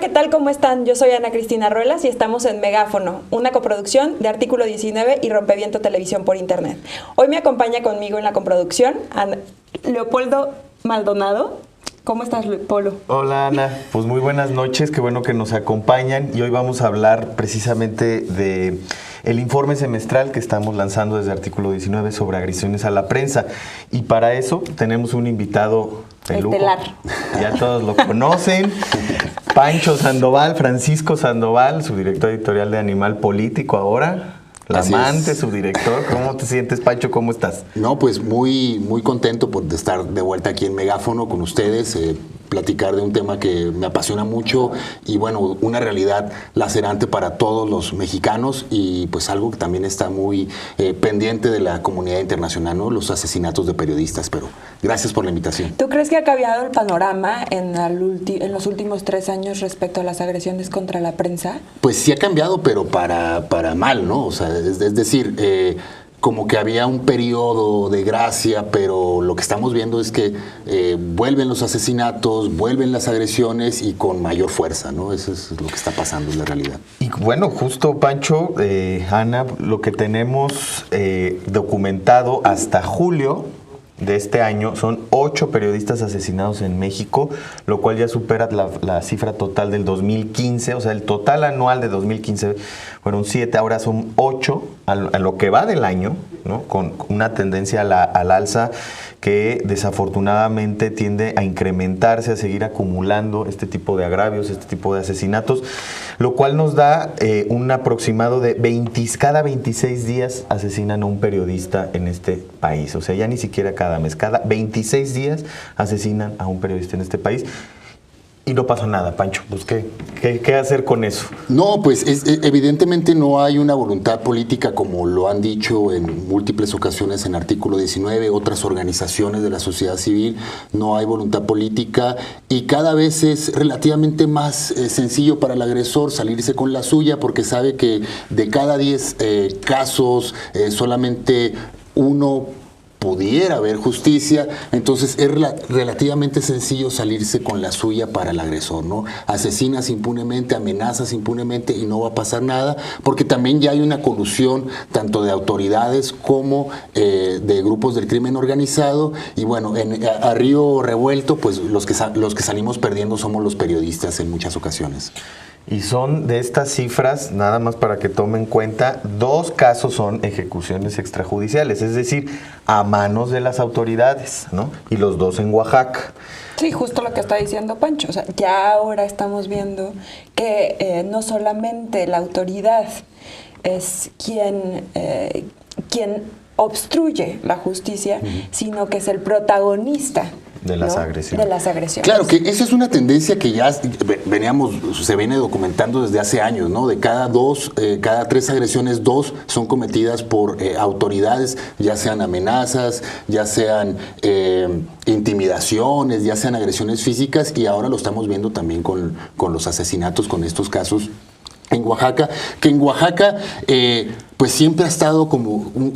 ¿qué tal? ¿Cómo están? Yo soy Ana Cristina Ruelas y estamos en Megáfono, una coproducción de Artículo 19 y Rompeviento Televisión por Internet. Hoy me acompaña conmigo en la coproducción Leopoldo Maldonado. ¿Cómo estás, Polo? Hola, Ana. Pues muy buenas noches, qué bueno que nos acompañan y hoy vamos a hablar precisamente de el informe semestral que estamos lanzando desde Artículo 19 sobre agresiones a la prensa. Y para eso tenemos un invitado de lujo. Estelar. Ya todos lo conocen. Pancho Sandoval, Francisco Sandoval, subdirector editorial de Animal Político ahora. La amante, subdirector. ¿Cómo te sientes, Pancho? ¿Cómo estás? No, pues muy contento de estar de vuelta aquí en Megáfono con ustedes, platicar de un tema que me apasiona mucho y bueno, una realidad lacerante para todos los mexicanos y pues algo que también está muy pendiente de la comunidad internacional, ¿no? Los asesinatos de periodistas, pero gracias por la invitación. ¿Tú crees que ha cambiado el panorama en los últimos 3 años respecto a las agresiones contra la prensa? Pues sí ha cambiado, pero para mal, ¿no? O sea, es decir, como que había un periodo de gracia, pero lo que estamos viendo es que vuelven los asesinatos, vuelven las agresiones y con mayor fuerza, ¿no? Eso es lo que está pasando en la realidad. Y bueno, justo, Pancho, Ana, lo que tenemos documentado hasta julio de este año son 8 periodistas asesinados en México, lo cual ya supera la cifra total del 2015, o sea, el total anual de 2015 fueron 7, ahora son 8 a lo que va del año, ¿no? Con una tendencia al alza que desafortunadamente tiende a incrementarse, a seguir acumulando este tipo de agravios, este tipo de asesinatos, lo cual nos da un aproximado de cada 26 días asesinan a un periodista en este país, o sea, ya ni siquiera cada mes, cada 26 días asesinan a un periodista en este país. Y no pasa nada, Pancho. Pues, ¿qué hacer con eso? No, pues evidentemente no hay una voluntad política, como lo han dicho en múltiples ocasiones en Artículo 19, otras organizaciones de la sociedad civil, no hay voluntad política y cada vez es relativamente más sencillo para el agresor salirse con la suya porque sabe que de cada 10 casos solamente uno pudiera haber justicia, entonces es relativamente sencillo salirse con la suya para el agresor, ¿no? Asesinas impunemente, amenazas impunemente y no va a pasar nada, porque también ya hay una colusión tanto de autoridades como de grupos del crimen organizado y bueno, a río revuelto, pues los que salimos perdiendo somos los periodistas en muchas ocasiones. Y son de estas cifras, nada más para que tomen cuenta, 2 casos son ejecuciones extrajudiciales, es decir, a manos de las autoridades, ¿no? Y los 2 en Oaxaca. Sí, justo lo que está diciendo Pancho. O sea, ya ahora estamos viendo que no solamente la autoridad es quien obstruye la justicia, sino que es el protagonista de las agresiones. De las agresiones. Claro, que esa es una tendencia que ya se viene documentando desde hace años, ¿no? De cada 3 agresiones, 2 son cometidas por autoridades, ya sean amenazas, ya sean intimidaciones, ya sean agresiones físicas, y ahora lo estamos viendo también con los asesinatos, con estos casos en Oaxaca, que en Oaxaca pues siempre ha estado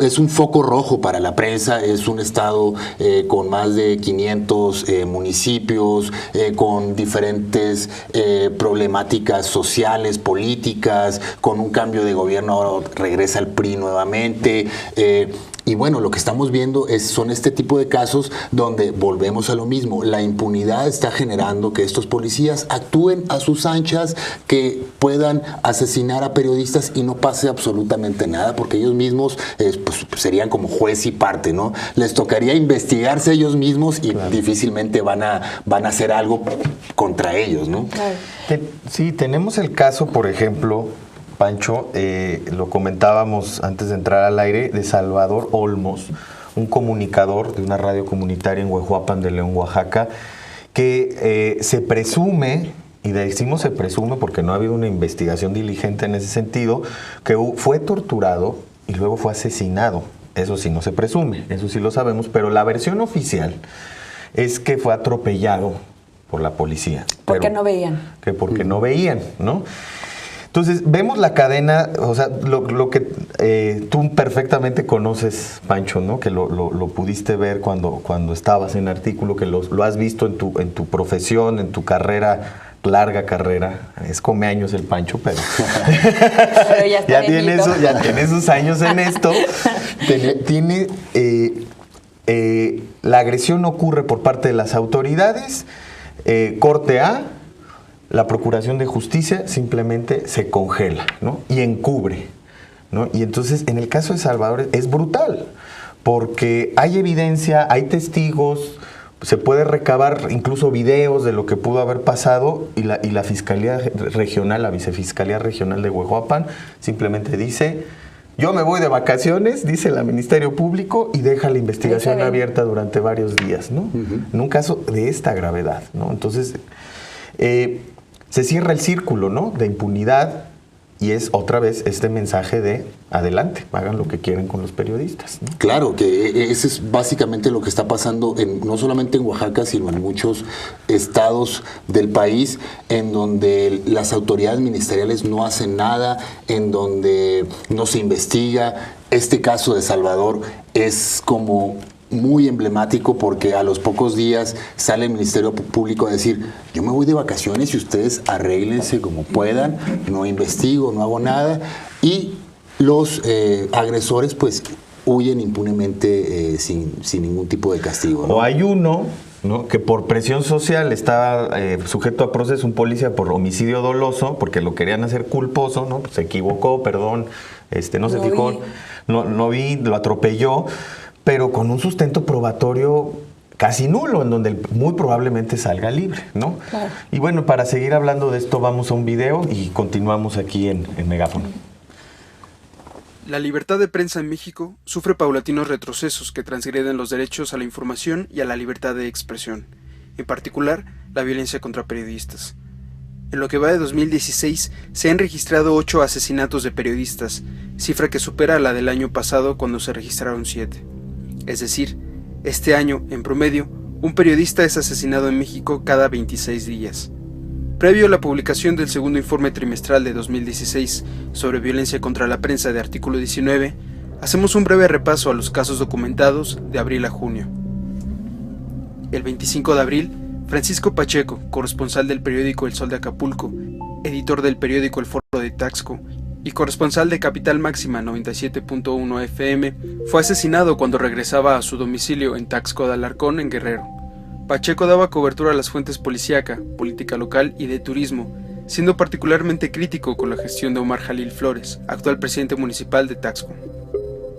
es un foco rojo para la prensa, es un estado con más de 500 municipios, con diferentes problemáticas sociales, políticas, con un cambio de gobierno, ahora regresa el PRI nuevamente, y bueno, lo que estamos viendo son este tipo de casos donde volvemos a lo mismo. La impunidad está generando que estos policías actúen a sus anchas, que puedan asesinar a periodistas y no pase absolutamente nada, porque ellos mismos pues, serían como juez y parte, ¿no? Les tocaría investigarse ellos mismos y claro, difícilmente van a hacer algo contra ellos, ¿no? Claro. Sí, tenemos el caso, por ejemplo, Pancho, lo comentábamos antes de entrar al aire, de Salvador Olmos, un comunicador de una radio comunitaria en Huehuapan de León, Oaxaca, que se presume, y decimos se presume porque no ha habido una investigación diligente en ese sentido, que fue torturado y luego fue asesinado. Eso sí no se presume, eso sí lo sabemos, pero la versión oficial es que fue atropellado por la policía. Porque no veían. Que porque no veían, ¿no? Entonces, vemos la cadena, o sea, lo que tú perfectamente conoces, Pancho, ¿no? Que lo pudiste ver cuando estabas en Artículo, que lo has visto en tu profesión, en tu carrera larga carrera, es come años el Pancho, pero, Pero ya tiene sus años en esto. La agresión ocurre por parte de las autoridades, corte A, la Procuración de Justicia simplemente se congela, ¿no? Y encubre, ¿no? Y entonces, en el caso de Salvador es brutal, porque hay evidencia, hay testigos, se puede recabar incluso videos de lo que pudo haber pasado y la Fiscalía Regional, la Vicefiscalía Regional de Huehuapan simplemente dice: yo me voy de vacaciones, dice el Ministerio Público, y deja la investigación abierta durante varios días, ¿no? En un caso de esta gravedad, ¿no? Entonces, se cierra el círculo, ¿no?, de impunidad. Y es otra vez este mensaje de adelante, hagan lo que quieran con los periodistas, ¿no? Claro, que ese es básicamente lo que está pasando no solamente en Oaxaca, sino en muchos estados del país, en donde las autoridades ministeriales no hacen nada, en donde no se investiga. Este caso de Salvador es como muy emblemático, porque a los pocos días sale el Ministerio Público a decir: yo me voy de vacaciones y ustedes arréglense como puedan, no investigo, no hago nada, y los agresores pues huyen impunemente sin ningún tipo de castigo, ¿no? O hay uno, ¿no?, que por presión social está sujeto a proceso, un policía por homicidio doloso, porque lo querían hacer culposo, ¿no? Pues se equivocó, perdón, no se fijó, no vi, lo atropelló, pero con un sustento probatorio casi nulo, en donde muy probablemente salga libre, ¿no? Claro. Y bueno, para seguir hablando de esto, vamos a un video y continuamos aquí en Megáfono. La libertad de prensa en México sufre paulatinos retrocesos que transgreden los derechos a la información y a la libertad de expresión, en particular la violencia contra periodistas. En lo que va de 2016 se han registrado 8 asesinatos de periodistas, cifra que supera la del año pasado, cuando se registraron 7. Es decir, este año, en promedio, un periodista es asesinado en México cada 26 días. Previo a la publicación del segundo informe trimestral de 2016 sobre violencia contra la prensa de Artículo 19, hacemos un breve repaso a los casos documentados de abril a junio. El 25 de abril, Francisco Pacheco, corresponsal del periódico El Sol de Acapulco, editor del periódico El Foro de Taxco y corresponsal de Capital Máxima 97.1 FM, fue asesinado cuando regresaba a su domicilio en Taxco de Alarcón, en Guerrero. Pacheco daba cobertura a las fuentes policíaca, política local y de turismo, siendo particularmente crítico con la gestión de Omar Jalil Flores, actual presidente municipal de Taxco.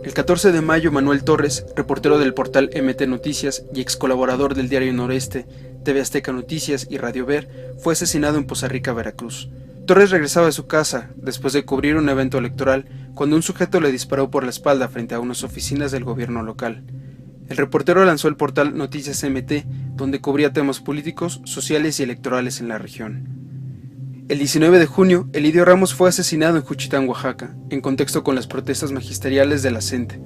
El 14 de mayo, Manuel Torres, reportero del portal MT Noticias y ex colaborador del Diario Noreste, TV Azteca Noticias y Radio Ver, fue asesinado en Poza Rica, Veracruz. Torres regresaba a su casa después de cubrir un evento electoral cuando un sujeto le disparó por la espalda frente a unas oficinas del gobierno local. El reportero lanzó el portal Noticias MT, donde cubría temas políticos, sociales y electorales en la región. El 19 de junio, Elidio Ramos fue asesinado en Juchitán, Oaxaca, en contexto con las protestas magisteriales de la CENTE.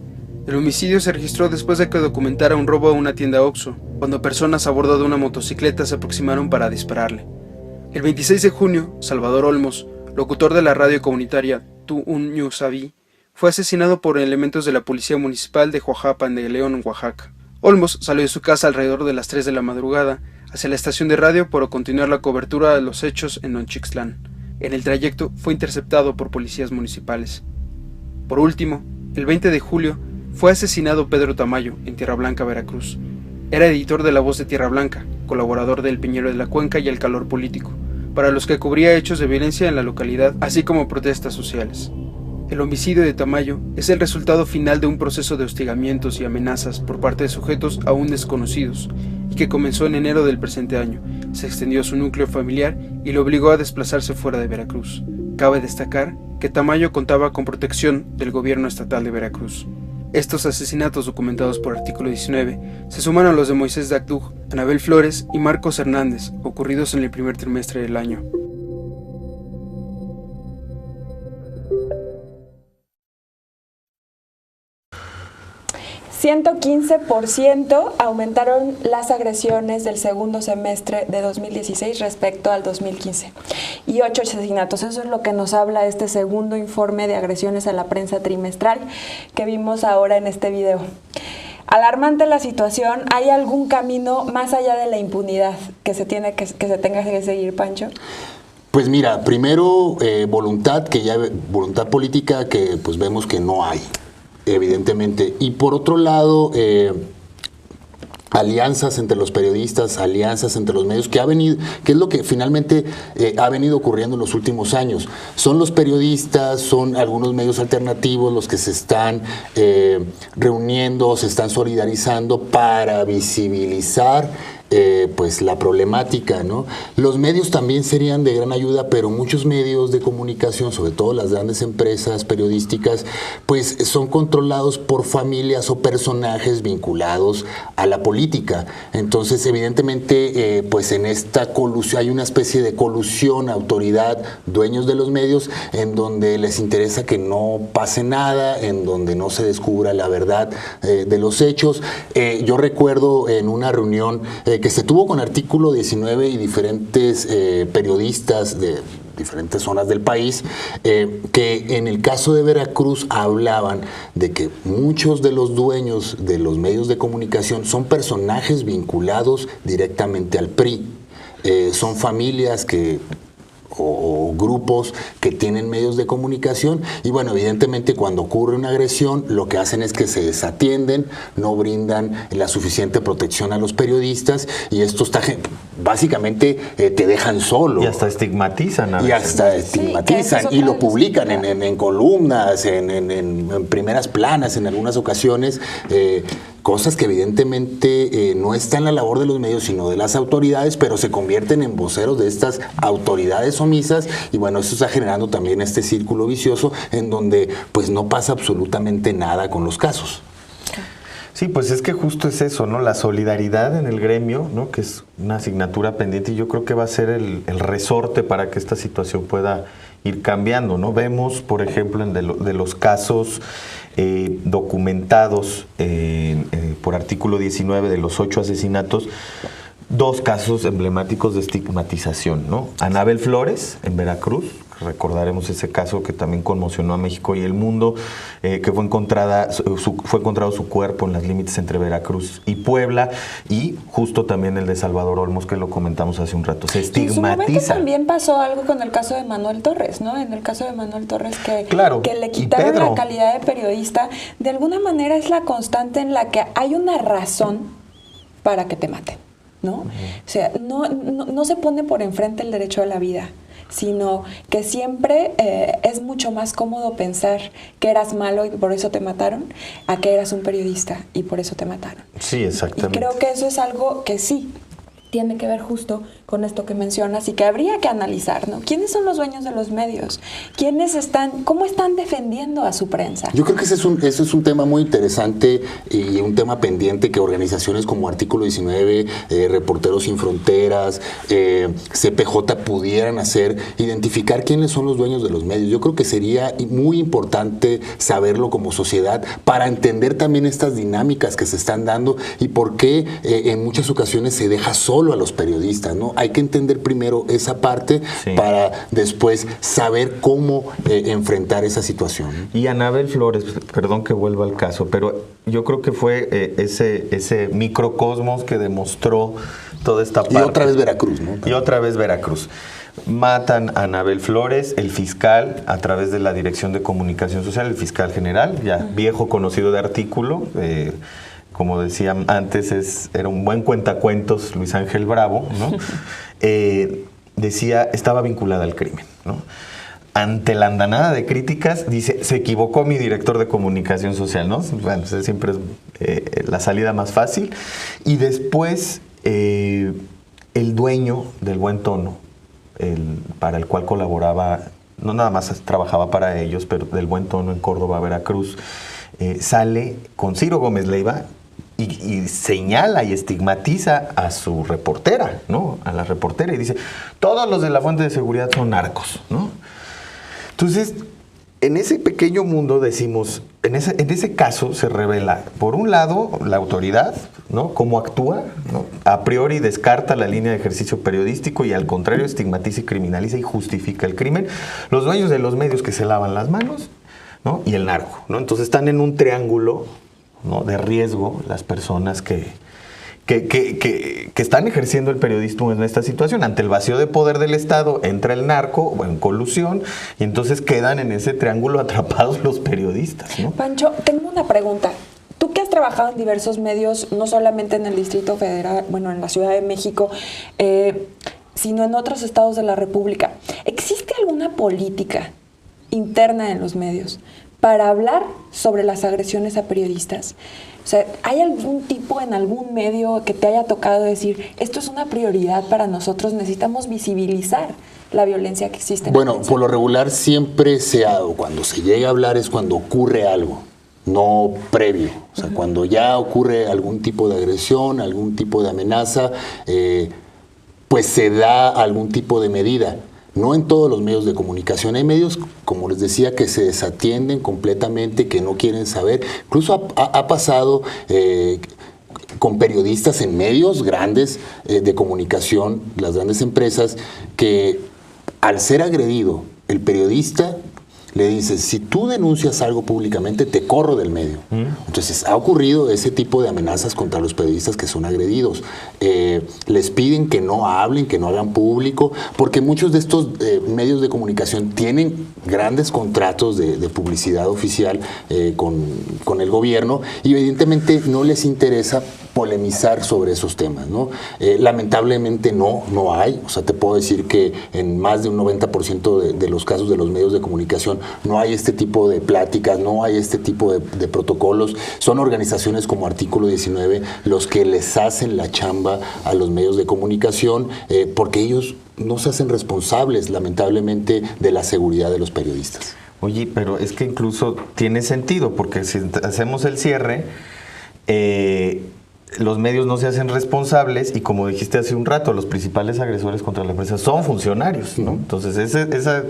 El homicidio se registró después de que documentara un robo a una tienda Oxxo, cuando personas a bordo de una motocicleta se aproximaron para dispararle. El 26 de junio, Salvador Olmos, locutor de la radio comunitaria Tu Un Ñu Sabi, fue asesinado por elementos de la Policía Municipal de Joajapan de León, Oaxaca. Olmos salió de su casa alrededor de las 3 de la madrugada hacia la estación de radio para continuar la cobertura de los hechos en Nonchixtlán. En el trayecto fue interceptado por policías municipales. Por último, el 20 de julio, fue asesinado Pedro Tamayo en Tierra Blanca, Veracruz. Era editor de La Voz de Tierra Blanca, colaborador del Piñero de la Cuenca y El Calor Político, para los que cubría hechos de violencia en la localidad, así como protestas sociales. El homicidio de Tamayo es el resultado final de un proceso de hostigamientos y amenazas por parte de sujetos aún desconocidos, y que comenzó en enero del presente año, se extendió a su núcleo familiar y lo obligó a desplazarse fuera de Veracruz. Cabe destacar que Tamayo contaba con protección del gobierno estatal de Veracruz. Estos asesinatos documentados por Artículo 19 se suman a los de Moisés Dagdug, Anabel Flores y Marcos Hernández, ocurridos en el primer trimestre del año. ...115% aumentaron las agresiones del segundo semestre de 2016 respecto al 2015. Y 8 asesinatos. Eso es lo que nos habla este segundo informe de agresiones a la prensa trimestral que vimos ahora en este video. alarmante la situación. ¿Hay algún camino más allá de la impunidad que se tenga que seguir, Pancho? Pues mira, primero voluntad política que pues vemos que no hay, evidentemente. Y por otro lado, alianzas entre los periodistas, alianzas entre los medios, que es lo que finalmente ha venido ocurriendo en los últimos años. Son los periodistas, son algunos medios alternativos los que se están reuniendo, se están solidarizando para visibilizar pues la problemática, ¿no? Los medios también serían de gran ayuda, pero muchos medios de comunicación, sobre todo las grandes empresas periodísticas, pues son controlados por familias o personajes vinculados a la política. Entonces, evidentemente, pues en esta colusión hay una especie de colusión, autoridad, dueños de los medios, en donde les interesa que no pase nada, en donde no se descubra la verdad de los hechos. Yo recuerdo en una reunión que se tuvo con Artículo 19 y diferentes periodistas de diferentes zonas del país, que en el caso de Veracruz hablaban de que muchos de los dueños de los medios de comunicación son personajes vinculados directamente al PRI. Son familias o grupos que tienen medios de comunicación y bueno, evidentemente cuando ocurre una agresión lo que hacen es que se desatienden, no brindan la suficiente protección a los periodistas y esto está básicamente te dejan solo. Y hasta estigmatizan a veces. Y hasta estigmatizan y lo publican en columnas, en primeras planas en algunas ocasiones, cosas que evidentemente no está en la labor de los medios, sino de las autoridades, pero se convierten en voceros de estas autoridades omisas y bueno, eso está generando también este círculo vicioso en donde pues no pasa absolutamente nada con los casos. Sí, pues es que justo es eso, ¿no? La solidaridad en el gremio, ¿no? Que es una asignatura pendiente y yo creo que va a ser el resorte para que esta situación pueda ir cambiando, ¿no? Vemos, por ejemplo, de los casos documentados por Artículo 19 de los 8 asesinatos, 2 casos emblemáticos de estigmatización, ¿no? Anabel Flores, en Veracruz, recordaremos ese caso que también conmocionó a México y el mundo, que fue encontrado su cuerpo en los límites entre Veracruz y Puebla, y justo también el de Salvador Olmos, que lo comentamos hace un rato. Se estigmatiza. En su momento también pasó algo con el caso de Manuel Torres, ¿no? En el caso de Manuel Torres, que le quitaron la calidad de periodista. De alguna manera es la constante en la que hay una razón para que te maten, ¿no? O sea, no se pone por enfrente el derecho a la vida, sino que siempre es mucho más cómodo pensar que eras malo y por eso te mataron, a que eras un periodista y por eso te mataron. Sí, exactamente. Y creo que eso es algo que sí tiene que ver justo con esto que mencionas y que habría que analizar, ¿no? ¿Quiénes son los dueños de los medios? ¿Cómo están defendiendo a su prensa? Yo creo que ese es un tema muy interesante y un tema pendiente que organizaciones como Artículo 19, Reporteros Sin Fronteras, CPJ pudieran hacer, identificar quiénes son los dueños de los medios. Yo creo que sería muy importante saberlo como sociedad para entender también estas dinámicas que se están dando y por qué en muchas ocasiones se deja solo a los periodistas, ¿no? Hay que entender primero esa parte para después saber cómo enfrentar esa situación, ¿no? Y Anabel Flores, perdón que vuelva al caso, pero yo creo que fue ese microcosmos que demostró toda esta parte. Y otra vez Veracruz, ¿no? Y otra vez Veracruz. Matan a Anabel Flores, el fiscal, a través de la Dirección de Comunicación Social, el fiscal general, ya viejo conocido de Artículo, como decía antes, era un buen cuentacuentos, Luis Ángel Bravo, ¿no? Decía, estaba vinculada al crimen, ¿no? Ante la andanada de críticas, dice, se equivocó mi director de comunicación social, ¿no? Bueno, siempre es la salida más fácil. Y después, el dueño del Buen Tono, para el cual colaboraba, no nada más trabajaba para ellos, pero del Buen Tono en Córdoba, Veracruz, sale con Ciro Gómez Leiva y señala y estigmatiza a su reportera, ¿no? A la reportera y dice, todos los de la fuente de seguridad son narcos, ¿no? Entonces, en ese pequeño mundo decimos, en ese caso se revela, por un lado, la autoridad, ¿no? Cómo actúa, ¿no? A priori descarta la línea de ejercicio periodístico y al contrario estigmatiza y criminaliza y justifica el crimen. Los dueños de los medios que se lavan las manos, ¿no? Y el narco, ¿no? Entonces están en un triángulo ¿no?, de riesgo las personas que están ejerciendo el periodismo en esta situación. Ante el vacío de poder del Estado entra el narco en colusión y entonces quedan en ese triángulo atrapados los periodistas, ¿no? Pancho, tengo una pregunta. Tú que has trabajado en diversos medios, no solamente en el Distrito Federal, bueno, en la Ciudad de México, sino en otros estados de la República, ¿existe alguna política interna en los medios para hablar sobre las agresiones a periodistas? O sea, ¿hay algún tipo en algún medio que te haya tocado decir, esto es una prioridad para nosotros, necesitamos visibilizar la violencia que existe en la Bueno, prensa? por lo regular siempre cuando se llega a hablar es cuando ocurre algo, no previo. O sea, cuando ya ocurre algún tipo de agresión, algún tipo de amenaza, pues se da algún tipo de medida. No en todos los medios de comunicación. Hay medios, como les decía, que se desatienden completamente, que no quieren saber. Incluso ha pasado con periodistas en medios grandes de comunicación, las grandes empresas, que al ser agredido, el periodista le dice, si tú denuncias algo públicamente, te corro del medio. Entonces, ha ocurrido ese tipo de amenazas contra los periodistas que son agredidos. Les piden que no hablen, que no hagan público, porque muchos de estos medios de comunicación tienen grandes contratos de publicidad oficial con el gobierno y evidentemente no les interesa polemizar sobre esos temas, ¿no? Lamentablemente no hay. O sea, te puedo decir que en más de un 90% de los casos de los medios de comunicación no hay este tipo de pláticas, no hay este tipo de protocolos. Son organizaciones como Artículo 19 los que les hacen la chamba a los medios de comunicación porque ellos no se hacen responsables, lamentablemente, de la seguridad de los periodistas. Oye, pero es que incluso tiene sentido, porque si hacemos el cierre, los medios no se hacen responsables y, como dijiste hace un rato, los principales agresores contra la prensa son funcionarios, ¿no? Entonces, esa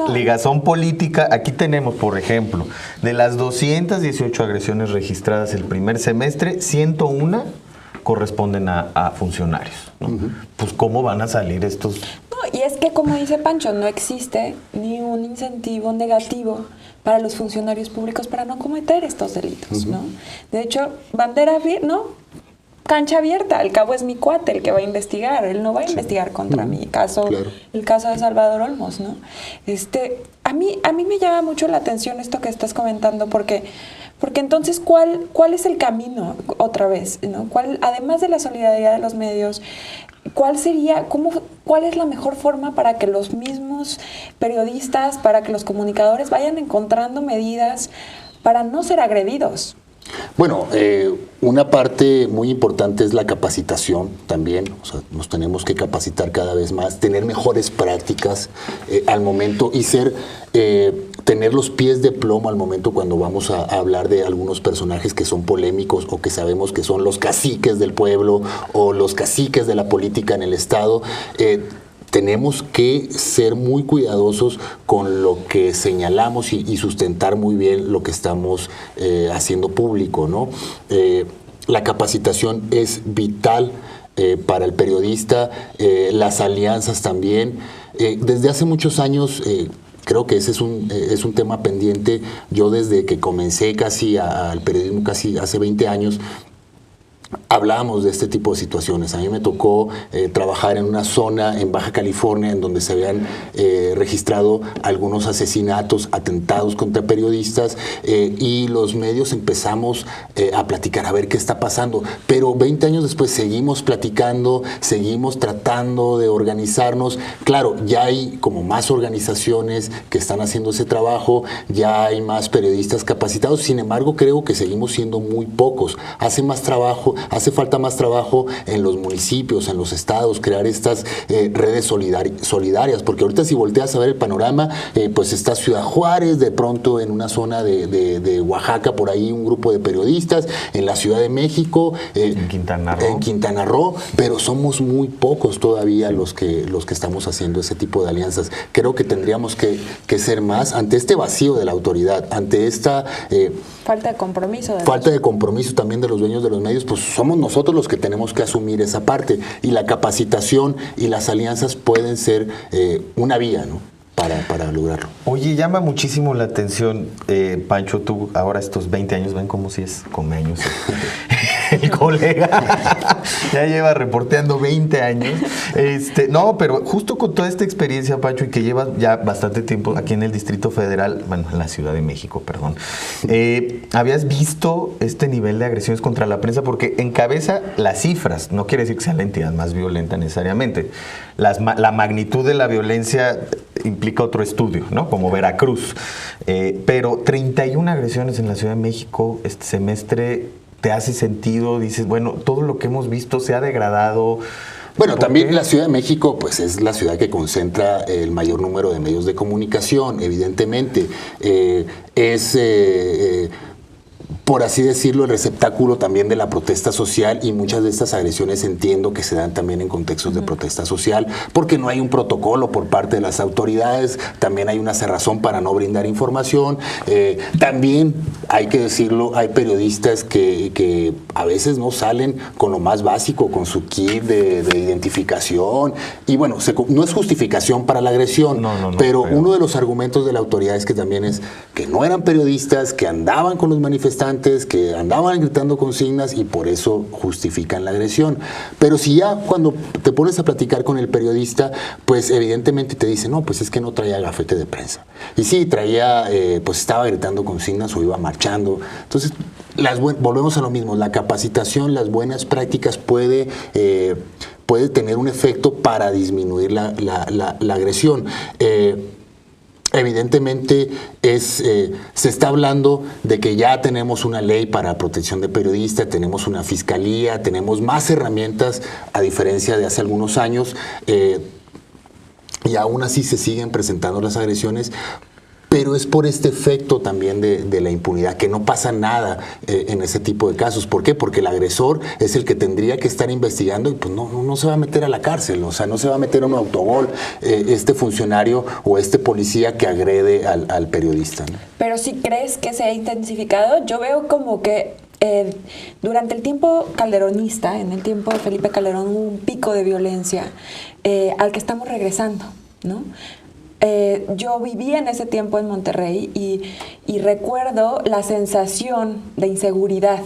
ligazón política, aquí tenemos, por ejemplo, de las 218 agresiones registradas el primer semestre, 101 corresponden a funcionarios, ¿no? Pues, ¿cómo van a salir estos? No, y es que, como dice Pancho, no existe ni un incentivo negativo para los funcionarios públicos para no cometer estos delitos, ¿no? De hecho, bandera, ¿no? Cancha abierta, al cabo es mi cuate el que va a investigar, él no va a investigar contra mi caso, claro. El caso de Salvador Olmos, ¿no? A mí me llama mucho la atención esto que estás comentando, porque entonces, ¿cuál es el camino otra vez, ¿no? Además de la solidaridad de los medios, ¿cuál es la mejor forma para que los mismos periodistas, para que los comunicadores vayan encontrando medidas para no ser agredidos? Bueno, una parte muy importante es la capacitación también. O sea, nos tenemos que capacitar cada vez más, tener mejores prácticas al momento y tener los pies de plomo al momento cuando vamos a hablar de algunos personajes que son polémicos o que sabemos que son los caciques del pueblo o los caciques de la política en el Estado. Tenemos que ser muy cuidadosos con lo que señalamos y sustentar muy bien lo que estamos haciendo público, ¿no? La capacitación es vital para el periodista, las alianzas también. Desde hace muchos años creo que ese es un tema pendiente. Yo desde que comencé casi al periodismo, casi hace 20 años, hablábamos de este tipo de situaciones. A mí me tocó trabajar en una zona en Baja California en donde se habían registrado algunos asesinatos, atentados contra periodistas y los medios empezamos a platicar, a ver qué está pasando. Pero 20 años después seguimos platicando, seguimos tratando de organizarnos. Claro, ya hay como más organizaciones que están haciendo ese trabajo, ya hay más periodistas capacitados. Sin embargo, creo que seguimos siendo muy pocos. Hace falta más trabajo en los municipios, en los estados, crear estas redes solidarias, porque ahorita si volteas a ver el panorama, pues está Ciudad Juárez, de pronto en una zona de Oaxaca, por ahí un grupo de periodistas, en la Ciudad de México, en Quintana Roo, pero somos muy pocos todavía los que estamos haciendo ese tipo de alianzas. Creo que tendríamos que ser más ante este vacío de la autoridad, ante esta falta de compromiso. Falta de compromiso también de los dueños de los medios, pues somos nosotros los que tenemos que asumir esa parte. Y la capacitación y las alianzas pueden ser una vía, ¿no? para lograrlo. Oye, llama muchísimo la atención, Pancho, tú ahora estos 20 años, ven como si es come años. El colega ya lleva reporteando 20 años. No, pero justo con toda esta experiencia, Pancho, y que llevas ya bastante tiempo aquí en el Distrito Federal, bueno, en la Ciudad de México, perdón, ¿habías visto este nivel de agresiones contra la prensa? Porque encabeza las cifras, no quiere decir que sea la entidad más violenta necesariamente. La magnitud de la violencia implica otro estudio, ¿no? Como Veracruz. Pero 31 agresiones en la Ciudad de México este semestre, ¿te hace sentido? Dices, bueno, todo lo que hemos visto se ha degradado. Bueno, también la Ciudad de México pues es la ciudad que concentra el mayor número de medios de comunicación, evidentemente. Por así decirlo, el receptáculo también de la protesta social, y muchas de estas agresiones entiendo que se dan también en contextos de protesta social, porque no hay un protocolo por parte de las autoridades, también hay una cerrazón para no brindar información, también hay que decirlo, hay periodistas que a veces no salen con lo más básico, con su kit de identificación, y bueno, no es justificación para la agresión, pero uno de los argumentos de la autoridad es que también es que no eran periodistas, que andaban con los manifestantes, que andaban gritando consignas y por eso justifican la agresión. Pero si ya cuando te pones a platicar con el periodista, pues evidentemente te dice, no, pues es que no traía gafete de prensa. Y sí, traía, pues estaba gritando consignas o iba marchando. Entonces, volvemos a lo mismo, la capacitación, las buenas prácticas puede tener un efecto para disminuir la agresión. Evidentemente se está hablando de que ya tenemos una ley para protección de periodistas, tenemos una fiscalía, tenemos más herramientas a diferencia de hace algunos años, y aún así se siguen presentando las agresiones. Pero es por este efecto también de la impunidad, que no pasa nada en ese tipo de casos. ¿Por qué? Porque el agresor es el que tendría que estar investigando y pues no se va a meter a la cárcel, o sea, no se va a meter a un autogol este funcionario o este policía que agrede al periodista, ¿no? Pero si crees que se ha intensificado, yo veo como que durante el tiempo calderonista, en el tiempo de Felipe Calderón, hubo un pico de violencia al que estamos regresando, ¿no? Yo viví en ese tiempo en Monterrey y recuerdo la sensación de inseguridad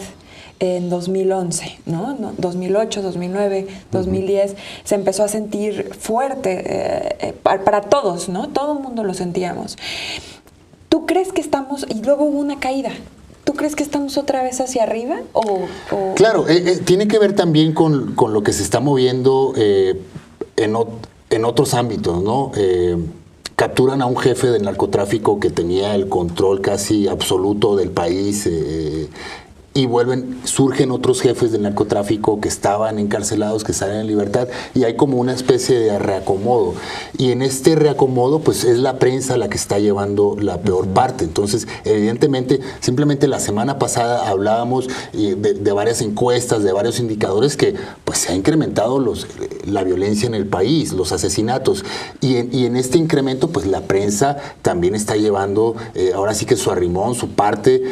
en 2011, ¿no? 2008, 2009, 2010, se empezó a sentir fuerte para todos, ¿no? Todo el mundo lo sentíamos. ¿Tú crees que estamos, y luego hubo una caída, ¿tú crees que estamos otra vez hacia arriba? Claro, tiene que ver también con lo que se está moviendo en otros ámbitos, ¿no? Capturan a un jefe del narcotráfico que tenía el control casi absoluto del país, y surgen otros jefes del narcotráfico que estaban encarcelados, que salen en libertad, y hay como una especie de reacomodo. Y en este reacomodo, pues es la prensa la que está llevando la peor parte. Entonces, evidentemente, simplemente la semana pasada hablábamos de varias encuestas, de varios indicadores que pues se ha incrementado la violencia en el país, los asesinatos. Y en este incremento, pues la prensa también está llevando, ahora sí que su arrimón, su parte,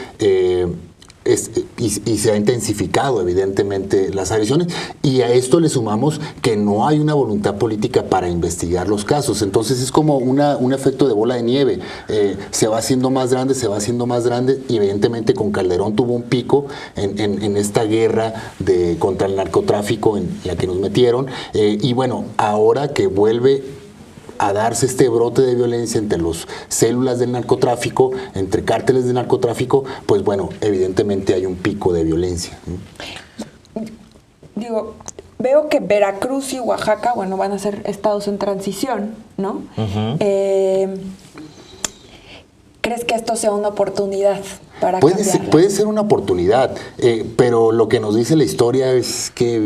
y se ha intensificado evidentemente las agresiones, y a esto le sumamos que no hay una voluntad política para investigar los casos. Entonces es como un efecto de bola de nieve, se va haciendo más grande, y evidentemente con Calderón tuvo un pico en esta guerra contra el narcotráfico en la que nos metieron, y bueno, ahora que vuelve a darse este brote de violencia entre las células del narcotráfico, entre cárteles de narcotráfico, pues bueno, evidentemente hay un pico de violencia, ¿no? Digo, veo que Veracruz y Oaxaca, bueno, van a ser estados en transición, ¿no? Uh-huh. ¿Crees que esto sea una oportunidad para cambiarla? Puede ser una oportunidad, pero lo que nos dice la historia es que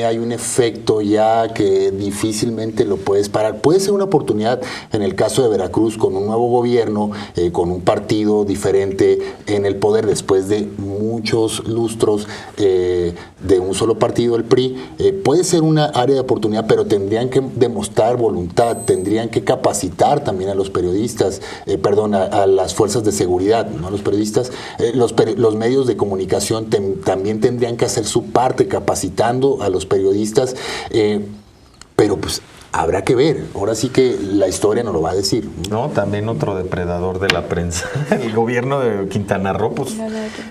hay un efecto ya que difícilmente lo puedes parar. Puede ser una oportunidad en el caso de Veracruz con un nuevo gobierno, con un partido diferente en el poder después de muchos lustros de un solo partido, el PRI. Puede ser una área de oportunidad, pero tendrían que demostrar voluntad, tendrían que capacitar también a los periodistas, a las fuerzas de seguridad, no a los periodistas. Los medios de comunicación también tendrían que hacer su parte capacitando a los periodistas, pero pues habrá que ver. Ahora sí que la historia nos lo va a decir. No, también otro depredador de la prensa. El gobierno de Quintana Roo, pues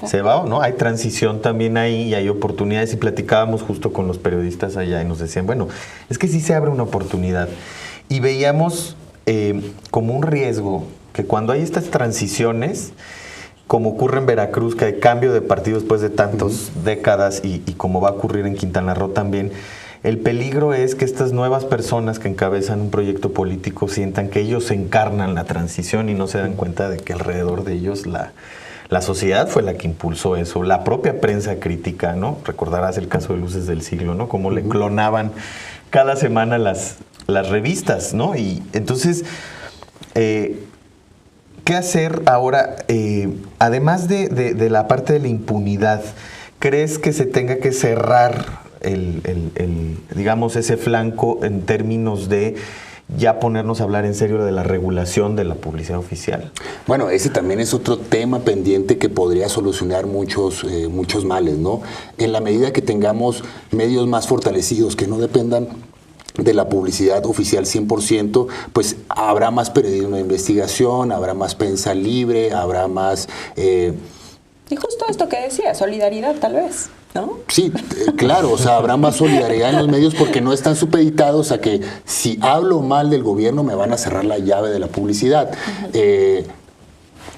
se va, ¿no? Hay transición también ahí y hay oportunidades. Y platicábamos justo con los periodistas allá y nos decían, bueno, es que sí se abre una oportunidad. Y veíamos como un riesgo que cuando hay estas transiciones, como ocurre en Veracruz, que hay cambio de partido después de tantas décadas y como va a ocurrir en Quintana Roo también, el peligro es que estas nuevas personas que encabezan un proyecto político sientan que ellos encarnan la transición y no se dan cuenta de que alrededor de ellos la sociedad fue la que impulsó eso, la propia prensa crítica, ¿no? Recordarás el caso de Luces del Siglo, ¿no? Cómo le clonaban cada semana las revistas, ¿no? Y entonces, ¿qué hacer ahora? Además de la parte de la impunidad, ¿crees que se tenga que cerrar digamos, ese flanco en términos de ya ponernos a hablar en serio de la regulación de la publicidad oficial? Bueno, ese también es otro tema pendiente que podría solucionar muchos males, ¿no? En la medida que tengamos medios más fortalecidos, que no dependan de la publicidad oficial 100%, pues habrá más periodismo de investigación, habrá más prensa libre, habrá más... Y justo esto que decía, solidaridad tal vez, ¿no? Sí, claro, o sea, habrá más solidaridad en los medios porque no están supeditados a que si hablo mal del gobierno me van a cerrar la llave de la publicidad.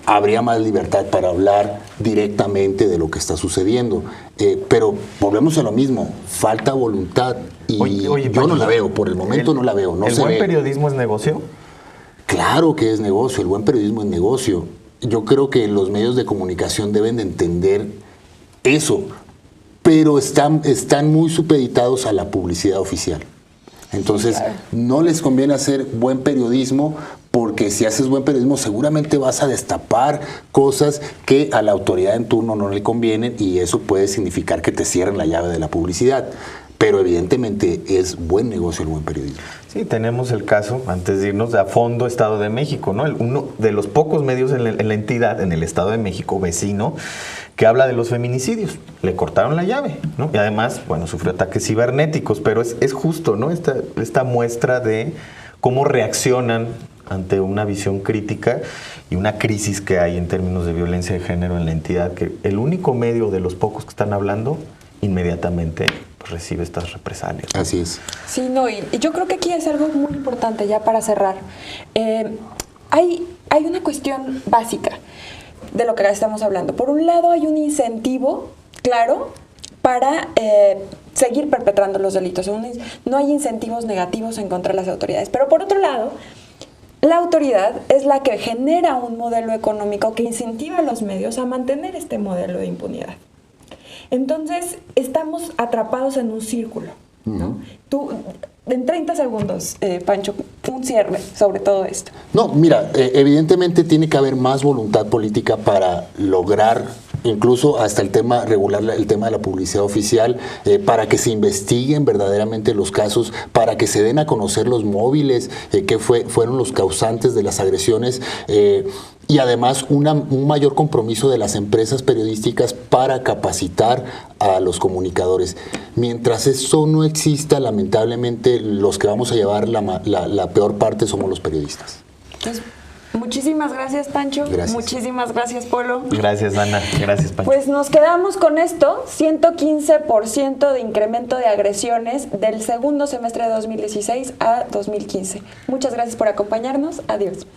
Habría más libertad para hablar directamente de lo que está sucediendo. Pero volvemos a lo mismo, falta voluntad y oye, yo no la veo, por el momento no la veo. No ¿El se buen ve. periodismo es negocio? Claro que es negocio, el buen periodismo es negocio. Yo creo que los medios de comunicación deben de entender eso, pero están muy supeditados a la publicidad oficial. Entonces, no les conviene hacer buen periodismo porque si haces buen periodismo seguramente vas a destapar cosas que a la autoridad en turno no le convienen y eso puede significar que te cierren la llave de la publicidad. Pero evidentemente es buen negocio el buen periodismo. Sí, tenemos el caso, antes de irnos, de A Fondo Estado de México, ¿no? Uno de los pocos medios en la entidad, en el Estado de México, vecino, que habla de los feminicidios. Le cortaron la llave, ¿no? Y además, bueno, sufrió ataques cibernéticos, pero es justo, ¿no? Esta muestra de cómo reaccionan ante una visión crítica y una crisis que hay en términos de violencia de género en la entidad, que el único medio de los pocos que están hablando, inmediatamente recibe estas represalias, ¿no? Así es. Sí, no, y yo creo que aquí es algo muy importante ya para cerrar. Hay una cuestión básica de lo que estamos hablando. Por un lado hay un incentivo, claro, para seguir perpetrando los delitos. No hay incentivos negativos en contra de las autoridades. Pero por otro lado, la autoridad es la que genera un modelo económico que incentiva a los medios a mantener este modelo de impunidad. Entonces, estamos atrapados en un círculo, ¿no? Tú, en 30 segundos, Pancho, un cierre sobre todo esto. No, mira, evidentemente tiene que haber más voluntad política para lograr, incluso hasta regular el tema de la publicidad oficial, para que se investiguen verdaderamente los casos, para que se den a conocer los móviles que fueron los causantes de las agresiones, y además un mayor compromiso de las empresas periodísticas para capacitar a los comunicadores. Mientras eso no exista, lamentablemente los que vamos a llevar la peor parte somos los periodistas. Pues, muchísimas gracias, Pancho. Gracias. Muchísimas gracias, Polo. Gracias, Ana. Gracias, Pancho. Pues nos quedamos con esto, 115% de incremento de agresiones del segundo semestre de 2016 a 2015. Muchas gracias por acompañarnos. Adiós.